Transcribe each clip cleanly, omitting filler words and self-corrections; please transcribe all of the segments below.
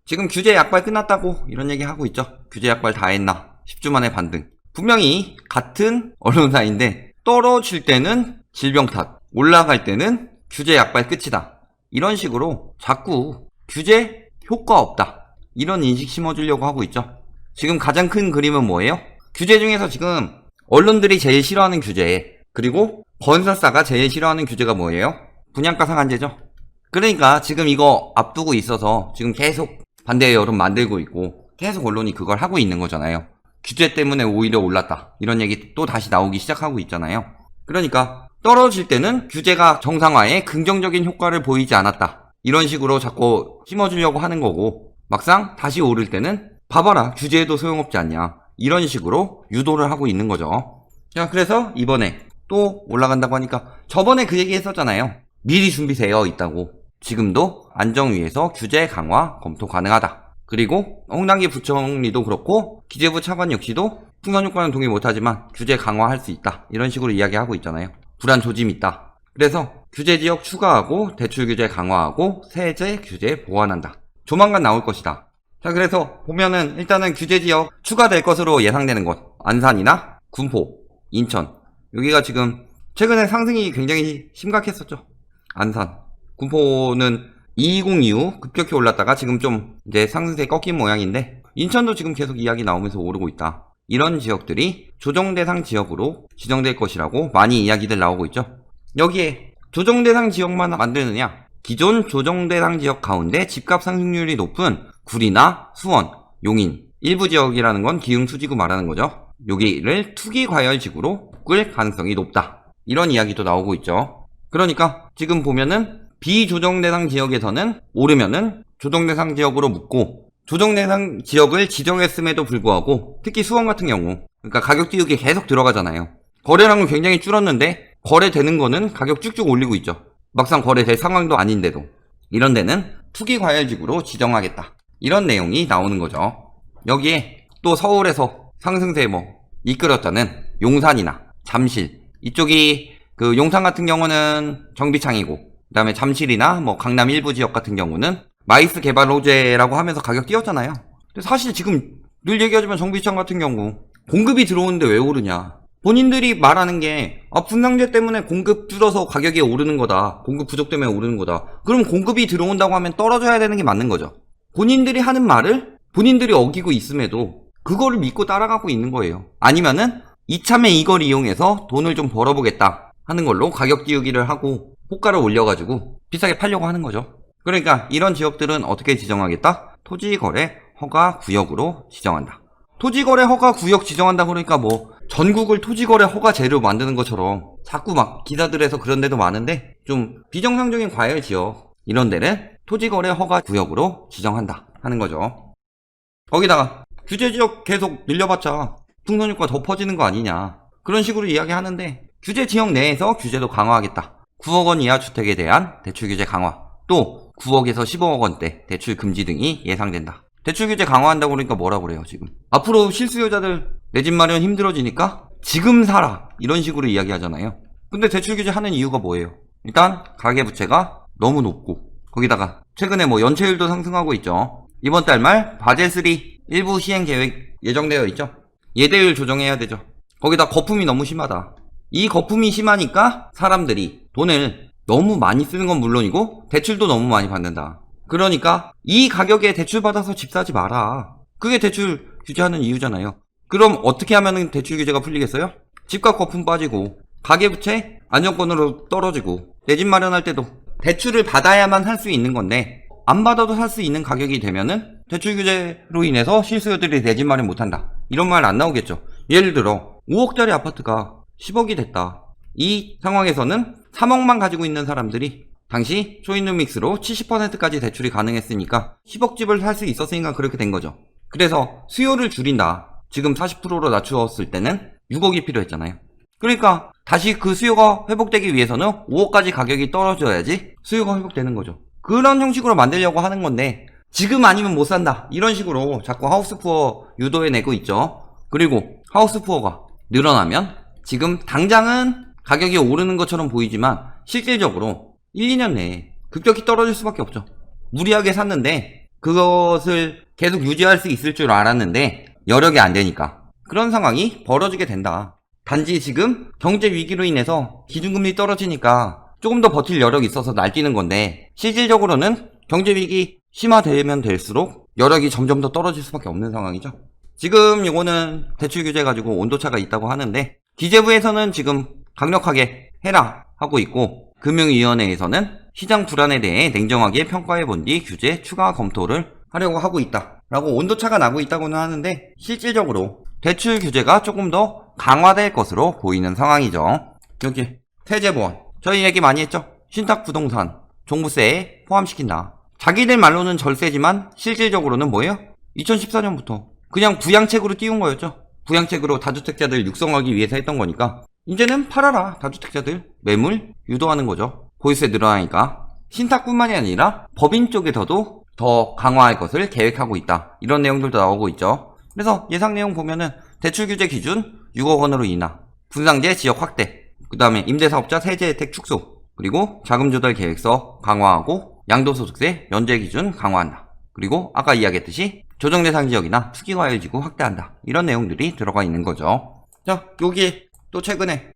지금 규제 약발 끝났다고 이런 얘기 하고 있죠. 규제 약발 다 했나? 10주 만에 반등. 분명히 같은 언론사인데 떨어질 때는 질병 탓, 올라갈 때는 규제 약발 끝이다. 이런 식으로 자꾸 규제 효과 없다. 이런 인식 심어주려고 하고 있죠. 지금 가장 큰 그림은 뭐예요? 규제 중에서 지금 언론들이 제일 싫어하는 규제, 그리고 건설사가 제일 싫어하는 규제가 뭐예요? 분양가 상한제죠. 그러니까 지금 이거 앞두고 있어서 지금 계속 반대의 여론 만들고 있고 계속 언론이 그걸 하고 있는 거잖아요. 규제 때문에 오히려 올랐다. 이런 얘기 또 다시 나오기 시작하고 있잖아요. 그러니까 떨어질 때는 규제가 정상화에 긍정적인 효과를 보이지 않았다. 이런 식으로 자꾸 심어주려고 하는 거고, 막상 다시 오를 때는 봐봐라, 규제해도 소용없지 않냐. 이런 식으로 유도를 하고 있는 거죠. 자, 그래서 이번에 또 올라간다고 하니까 저번에 그 얘기 했었잖아요. 미리 준비되어 있다고. 지금도 안정위에서 규제 강화 검토 가능하다. 그리고 홍남기 부총리도 그렇고 기재부 차관 역시도 풍선 효과는 동의 못하지만 규제 강화할 수 있다. 이런 식으로 이야기하고 있잖아요. 불안 조짐이 있다. 그래서 규제 지역 추가하고 대출 규제 강화하고 세제 규제 보완한다. 조만간 나올 것이다. 자, 그래서 보면은 일단은 규제 지역 추가될 것으로 예상되는 곳, 안산이나 군포, 인천, 여기가 지금 최근에 상승이 굉장히 심각했었죠. 안산, 군포는 220 이후 급격히 올랐다가 지금 좀 이제 상승세 꺾인 모양인데, 인천도 지금 계속 이야기 나오면서 오르고 있다. 이런 지역들이 조정대상 지역으로 지정될 것이라고 많이 이야기들 나오고 있죠. 여기에 조정대상 지역만 만드느냐? 기존 조정대상 지역 가운데 집값 상승률이 높은 구리나 수원, 용인, 일부 지역이라는 건 기흥수지구 말하는 거죠. 여기를 투기과열지구로 꿀 가능성이 높다. 이런 이야기도 나오고 있죠. 그러니까 지금 보면은 비조정대상 지역에서는 오르면은 조정대상 지역으로 묶고, 조정대상 지역을 지정했음에도 불구하고 특히 수원 같은 경우, 그러니까 가격 띄우기 계속 들어가잖아요. 거래량은 굉장히 줄었는데 거래되는 거는 가격 쭉쭉 올리고 있죠. 막상 거래될 상황도 아닌데도. 이런 데는 투기과열지구로 지정하겠다. 이런 내용이 나오는 거죠. 여기에 또 서울에서 상승세 이끌었다는 용산이나 잠실, 이쪽이 그 용산 같은 경우는 정비창이고, 그 다음에 잠실이나 강남 일부 지역 같은 경우는 마이스 개발 호재라고 하면서 가격 띄웠잖아요. 근데 사실 지금 늘 얘기하지만 정비창 같은 경우 공급이 들어오는데 왜 오르냐. 본인들이 말하는 게 분상제 때문에 공급 줄어서 가격이 오르는 거다. 공급 부족 때문에 오르는 거다. 그럼 공급이 들어온다고 하면 떨어져야 되는 게 맞는 거죠. 본인들이 하는 말을 본인들이 어기고 있음에도 그거를 믿고 따라가고 있는 거예요. 아니면은 이참에 이걸 이용해서 돈을 좀 벌어보겠다 하는 걸로 가격 띄우기를 하고 호가를 올려가지고 비싸게 팔려고 하는 거죠. 그러니까 이런 지역들은 어떻게 지정하겠다? 토지거래 허가 구역으로 지정한다. 토지거래 허가 구역 지정한다 그러니까 전국을 토지거래 허가제로 만드는 것처럼 자꾸 기사들에서 그런 데도 많은데, 좀 비정상적인 과열 지역 이런 데는 토지거래 허가 구역으로 지정한다 하는 거죠. 거기다가 규제 지역 계속 늘려봤자 풍선 효과 더 퍼지는 거 아니냐, 그런 식으로 이야기하는데, 규제 지역 내에서 규제도 강화하겠다. 9억 원 이하 주택에 대한 대출 규제 강화, 또 9억에서 15억 원대 대출 금지 등이 예상된다. 대출 규제 강화한다고 그러니까 뭐라 그래요 지금? 앞으로 실수요자들 내 집 마련 힘들어지니까 지금 사라, 이런 식으로 이야기하잖아요. 근데 대출 규제 하는 이유가 뭐예요? 일단 가계부채가 너무 높고, 거기다가 최근에 연체율도 상승하고 있죠. 이번 달 말 바젤3 일부 시행 계획 예정되어 있죠. 예대율 조정해야 되죠. 거기다 거품이 너무 심하다. 이 거품이 심하니까 사람들이 돈을 너무 많이 쓰는 건 물론이고 대출도 너무 많이 받는다. 그러니까 이 가격에 대출 받아서 집 사지 마라. 그게 대출 규제하는 이유잖아요. 그럼 어떻게 하면 대출 규제가 풀리겠어요? 집값 거품 빠지고 가계부채 안정권으로 떨어지고 내 집 마련할 때도 대출을 받아야만 살 수 있는 건데 안 받아도 살 수 있는 가격이 되면은 대출 규제로 인해서 실수요들이 내 집 마련 못한다, 이런 말 안 나오겠죠. 예를 들어 5억짜리 아파트가 10억이 됐다. 이 상황에서는 3억만 가지고 있는 사람들이 당시 초이누믹스로 70%까지 대출이 가능했으니까 10억 집을 살 수 있었으니까 그렇게 된 거죠. 그래서 수요를 줄인다. 지금 40%로 낮추었을 때는 6억이 필요했잖아요. 그러니까 다시 그 수요가 회복되기 위해서는 5억까지 가격이 떨어져야지 수요가 회복되는 거죠. 그런 형식으로 만들려고 하는 건데, 지금 아니면 못 산다, 이런 식으로 자꾸 하우스푸어 유도해내고 있죠. 그리고 하우스푸어가 늘어나면 지금 당장은 가격이 오르는 것처럼 보이지만 실질적으로 1, 2년 내에 급격히 떨어질 수밖에 없죠. 무리하게 샀는데 그것을 계속 유지할 수 있을 줄 알았는데 여력이 안 되니까 그런 상황이 벌어지게 된다. 단지 지금 경제 위기로 인해서 기준금리 떨어지니까 조금 더 버틸 여력이 있어서 날뛰는 건데 실질적으로는 경제 위기 심화되면 될수록 여력이 점점 더 떨어질 수밖에 없는 상황이죠. 지금 이거는 대출 규제 가지고 온도차가 있다고 하는데 기재부에서는 지금 강력하게 해라 하고 있고 금융위원회에서는 시장 불안에 대해 냉정하게 평가해 본 뒤 규제 추가 검토를 하려고 하고 있다 라고 온도차가 나고 있다고는 하는데 실질적으로 대출 규제가 조금 더 강화될 것으로 보이는 상황이죠. 여기 세제보완 저희 얘기 많이 했죠. 신탁부동산 종부세에 포함시킨다. 자기들 말로는 절세지만 실질적으로는 뭐예요? 2014년부터 그냥 부양책으로 띄운 거였죠. 부양책으로 다주택자들 육성하기 위해서 했던 거니까 이제는 팔아라. 다주택자들 매물 유도하는 거죠. 보유세 늘어나니까 신탁뿐만이 아니라 법인 쪽에서도 더 강화할 것을 계획하고 있다. 이런 내용들도 나오고 있죠. 그래서 예상 내용 보면은 대출 규제 기준 6억 원으로 인하, 분상제 지역 확대, 그 다음에 임대사업자 세제 혜택 축소, 그리고 자금 조달 계획서 강화하고 양도소득세 면제 기준 강화한다. 그리고 아까 이야기했듯이 조정 대상 지역이나 투기과열 지구 확대한다. 이런 내용들이 들어가 있는 거죠. 자, 여기 또 최근에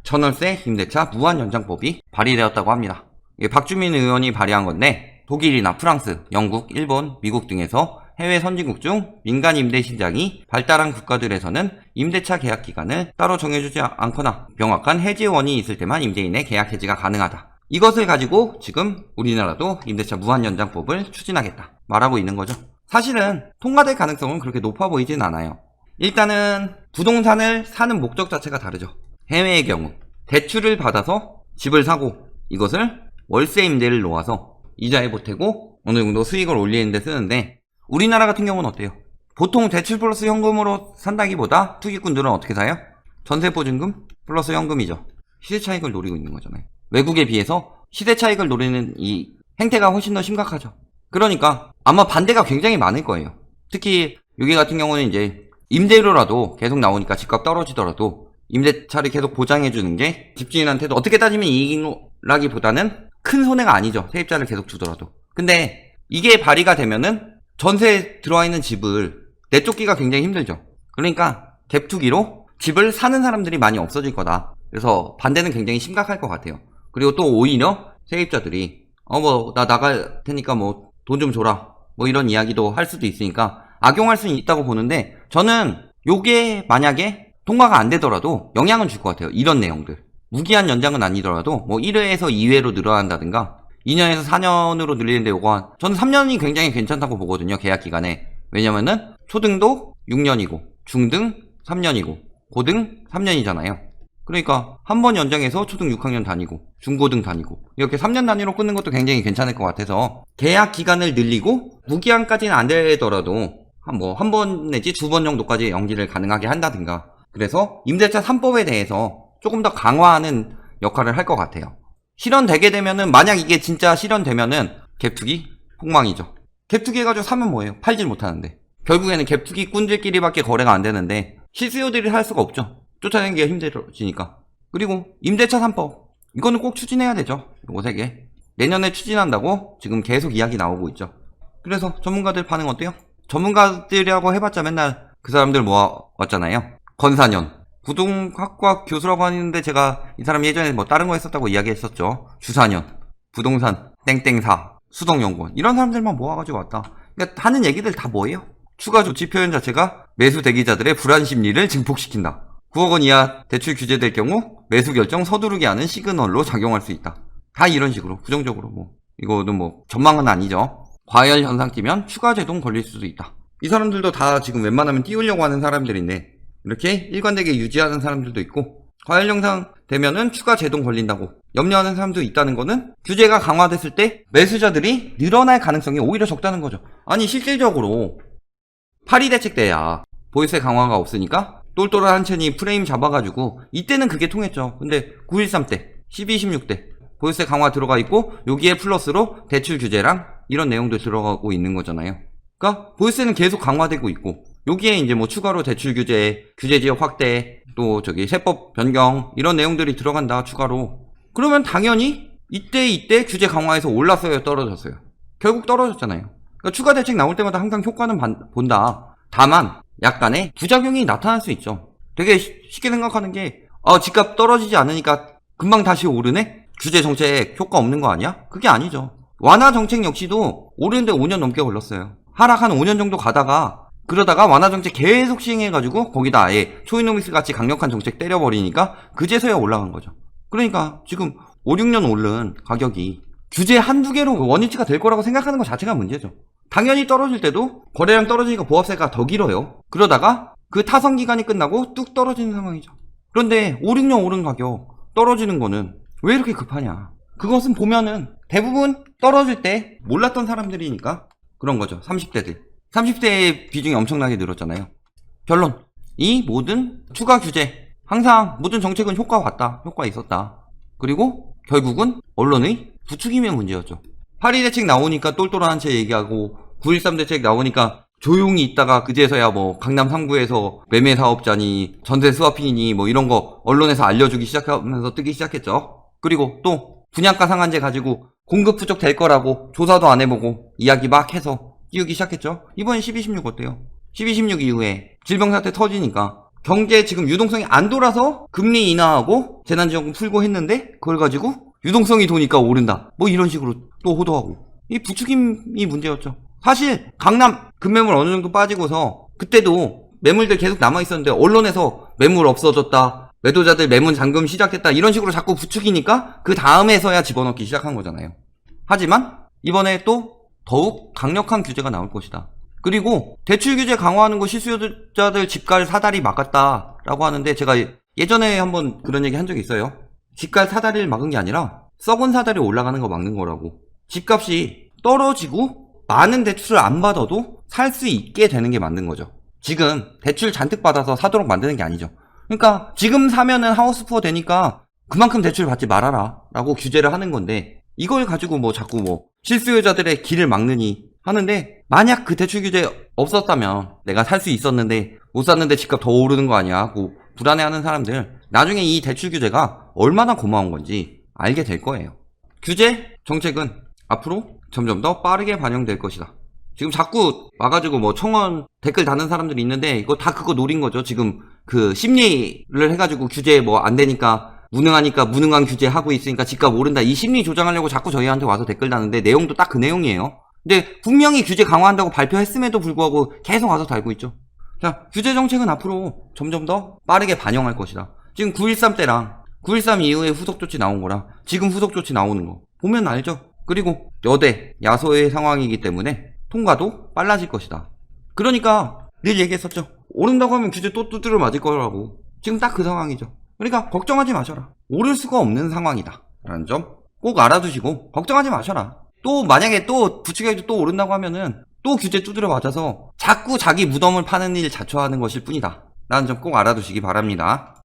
전월세 임대차 무한 연장법이 발의되었다고 합니다. 이게 박주민 의원이 발의한 건데 독일이나 프랑스, 영국, 일본, 미국 등에서 해외 선진국 중 민간 임대 시장이 발달한 국가들에서는 임대차 계약 기간을 따로 정해주지 않거나 명확한 해지원이 있을 때만 임대인의 계약 해지가 가능하다. 이것을 가지고 지금 우리나라도 임대차 무한 연장법을 추진하겠다 말하고 있는 거죠. 사실은 통과될 가능성은 그렇게 높아 보이진 않아요. 일단은 부동산을 사는 목적 자체가 다르죠. 해외의 경우 대출을 받아서 집을 사고 이것을 월세 임대를 놓아서 이자에 보태고 어느 정도 수익을 올리는 데 쓰는데 우리나라 같은 경우는 어때요? 보통 대출 플러스 현금으로 산다기보다 투기꾼들은 어떻게 사요? 전세보증금 플러스 현금이죠. 시세 차익을 노리고 있는 거잖아요. 외국에 비해서 시세 차익을 노리는 이 행태가 훨씬 더 심각하죠. 그러니까 아마 반대가 굉장히 많을 거예요. 특히 여기 같은 경우는 이제 임대료라도 계속 나오니까 집값 떨어지더라도 임대차를 계속 보장해주는 게 집주인한테도 어떻게 따지면 이익이라기보다는 큰 손해가 아니죠. 세입자를 계속 주더라도. 근데 이게 발의가 되면은 전세에 들어와 있는 집을 내쫓기가 굉장히 힘들죠. 그러니까 갭투기로 집을 사는 사람들이 많이 없어질 거다. 그래서 반대는 굉장히 심각할 것 같아요. 그리고 또 오히려 세입자들이 나 나갈 테니까 뭐 돈 좀 줘라 뭐 이런 이야기도 할 수도 있으니까 악용할 수는 있다고 보는데 저는 요게 만약에 통과가 안 되더라도 영향은 줄 것 같아요. 이런 내용들 무기한 연장은 아니더라도 뭐 1회에서 2회로 늘어난다든가 2년에서 4년으로 늘리는데 요거 저는 3년이 굉장히 괜찮다고 보거든요. 계약 기간에. 왜냐면은 초등도 6년이고 중등 3년이고 고등 3년이잖아요. 그러니까 한 번 연장해서 초등 6학년 다니고 중고등 다니고 이렇게 3년 단위로 끊는 것도 굉장히 괜찮을 것 같아서 계약 기간을 늘리고 무기한까지는 안 되더라도 한 번 내지 두 번 정도까지 연기를 가능하게 한다든가 그래서 임대차 3법에 대해서 조금 더 강화하는 역할을 할 것 같아요. 실현되게 되면은 만약 이게 진짜 실현되면은 갭투기 폭망이죠. 갭투기 해가지고 사면 뭐예요? 팔질 못하는데 결국에는 갭투기 꾼들끼리밖에 거래가 안 되는데 실수요들이 할 수가 없죠. 쫓아내기가 힘들어지니까. 그리고 임대차 3법 이거는 꼭 추진해야 되죠. 요거 3개 내년에 추진한다고 지금 계속 이야기 나오고 있죠. 그래서 전문가들 반응 어때요? 전문가들이라고 해봤자 맨날 그 사람들 모아왔잖아요. 건사년 부동학과 교수라고 하는데 제가 이 사람 예전에 뭐 다른 거 했었다고 이야기했었죠. 주사년 부동산 땡땡사 수동연구원 이런 사람들만 모아가지고 왔다. 그러니까 하는 얘기들 다 뭐예요? 추가 조치 표현 자체가 매수 대기자들의 불안 심리를 증폭시킨다. 9억 원 이하 대출 규제될 경우 매수 결정 서두르게 하는 시그널로 작용할 수 있다. 다 이런 식으로 부정적으로 이거는 전망은 아니죠. 과열 현상 띄면 추가 제동 걸릴 수도 있다. 이 사람들도 다 지금 웬만하면 띄우려고 하는 사람들인데 이렇게 일관되게 유지하는 사람들도 있고 과열 현상 되면은 추가 제동 걸린다고 염려하는 사람도 있다는 거는 규제가 강화됐을 때 매수자들이 늘어날 가능성이 오히려 적다는 거죠. 아니 실질적으로 파리 대책 때야 보유세 강화가 없으니까 똘똘한 채니 프레임 잡아가지고 이때는 그게 통했죠. 근데 9.13 때 12, 16 때 보유세 강화 들어가 있고 여기에 플러스로 대출 규제랑 이런 내용도 들어가고 있는 거잖아요. 그러니까 보유세는 계속 강화되고 있고 여기에 이제 추가로 대출 규제, 규제 지역 확대, 또 세법 변경 이런 내용들이 들어간다 추가로. 그러면 당연히 이때 규제 강화해서 올랐어요, 떨어졌어요? 결국 떨어졌잖아요. 그러니까 추가 대책 나올 때마다 항상 효과는 본다. 다만 약간의 부작용이 나타날 수 있죠. 되게 쉽게 생각하는 게 집값 떨어지지 않으니까 금방 다시 오르네? 규제 정책 효과 없는 거 아니야? 그게 아니죠. 완화 정책 역시도 오르는데 5년 넘게 걸렸어요. 하락 한 5년 정도 가다가 그러다가 완화 정책 계속 시행해가지고 거기다 아예 초이노믹스 같이 강력한 정책 때려버리니까 그제서야 올라간 거죠. 그러니까 지금 5, 6년 오른 가격이 규제 한두 개로 원위치가 될 거라고 생각하는 것 자체가 문제죠. 당연히 떨어질 때도 거래량 떨어지니까 보합세가 더 길어요. 그러다가 그 타선 기간이 끝나고 뚝 떨어지는 상황이죠. 그런데 5, 6년 오른 가격 떨어지는 거는 왜 이렇게 급하냐. 그것은 보면은 대부분 떨어질 때 몰랐던 사람들이니까 그런 거죠. 30대들. 30대의 비중이 엄청나게 늘었잖아요. 결론. 이 모든 추가 규제 항상 모든 정책은 효과가 왔다. 효과가 있었다. 그리고 결국은 언론의 부추김의 문제였죠. 8.2 대책 나오니까 똘똘한 채 얘기하고 9.13 대책 나오니까 조용히 있다가 그제서야 뭐 강남 3구에서 매매 사업자니 전세 스와핑이니 뭐 이런 거 언론에서 알려주기 시작하면서 뜨기 시작했죠. 그리고 또 분양가 상한제 가지고 공급 부족 될 거라고 조사도 안 해보고 이야기 막 해서 띄우기 시작했죠. 이번엔 12.16 어때요? 12.16 이후에 질병사태 터지니까 경제 지금 유동성이 안 돌아서 금리 인하하고 재난지원금 풀고 했는데 그걸 가지고 유동성이 도니까 오른다. 뭐 이런 식으로 또 호도하고. 이 부추김이 문제였죠. 사실 강남 급매물 어느 정도 빠지고서 그때도 매물들 계속 남아있었는데 언론에서 매물 없어졌다. 매도자들 매물 잠금 시작했다. 이런 식으로 자꾸 부추기니까 그 다음에서야 집어넣기 시작한 거잖아요. 하지만 이번에 또 더욱 강력한 규제가 나올 것이다. 그리고 대출 규제 강화하는 거 실수요자들 집갈 사다리 막았다라고 하는데 제가 예전에 한번 그런 얘기 한 적이 있어요. 집갈 사다리를 막은 게 아니라 썩은 사다리 올라가는 거 막는 거라고. 집값이 떨어지고 많은 대출을 안 받아도 살 수 있게 되는 게 맞는 거죠. 지금 대출 잔뜩 받아서 사도록 만드는 게 아니죠. 그러니까 지금 사면은 하우스푸어 되니까 그만큼 대출 받지 말아라 라고 규제를 하는 건데 이걸 가지고 뭐 자꾸 뭐 실수요자들의 길을 막느니 하는데 만약 그 대출 규제 없었다면 내가 살 수 있었는데 못 샀는데 집값 더 오르는 거 아니야 하고 불안해하는 사람들 나중에 이 대출 규제가 얼마나 고마운 건지 알게 될 거예요. 규제 정책은 앞으로 점점 더 빠르게 반영될 것이다. 지금 자꾸 와가지고 뭐 청원 댓글 다는 사람들이 있는데 이거 다 그거 노린 거죠. 지금 그 심리를 해가지고 규제 뭐 안 되니까 무능하니까 무능한 규제 하고 있으니까 집값 오른다. 이 심리 조장하려고 자꾸 저희한테 와서 댓글 다는데 내용도 딱 그 내용이에요. 근데 분명히 규제 강화한다고 발표했음에도 불구하고 계속 와서 달고 있죠. 자, 규제 정책은 앞으로 점점 더 빠르게 반영할 것이다. 지금 9.13 때랑 9.13 이후에 후속 조치 나온 거랑 지금 후속 조치 나오는 거 보면 알죠. 그리고 여대 야소의 상황이기 때문에 통과도 빨라질 것이다. 그러니까 늘 얘기했었죠. 오른다고 하면 규제 또 두드려 맞을 거라고. 지금 딱 그 상황이죠. 그러니까 걱정하지 마셔라. 오를 수가 없는 상황이다 라는 점 꼭 알아두시고 걱정하지 마셔라. 또 만약에 또 부추겨도 또 오른다고 하면은 또 규제 두드려 맞아서 자꾸 자기 무덤을 파는 일 자초하는 것일 뿐이다 라는 점 꼭 알아두시기 바랍니다.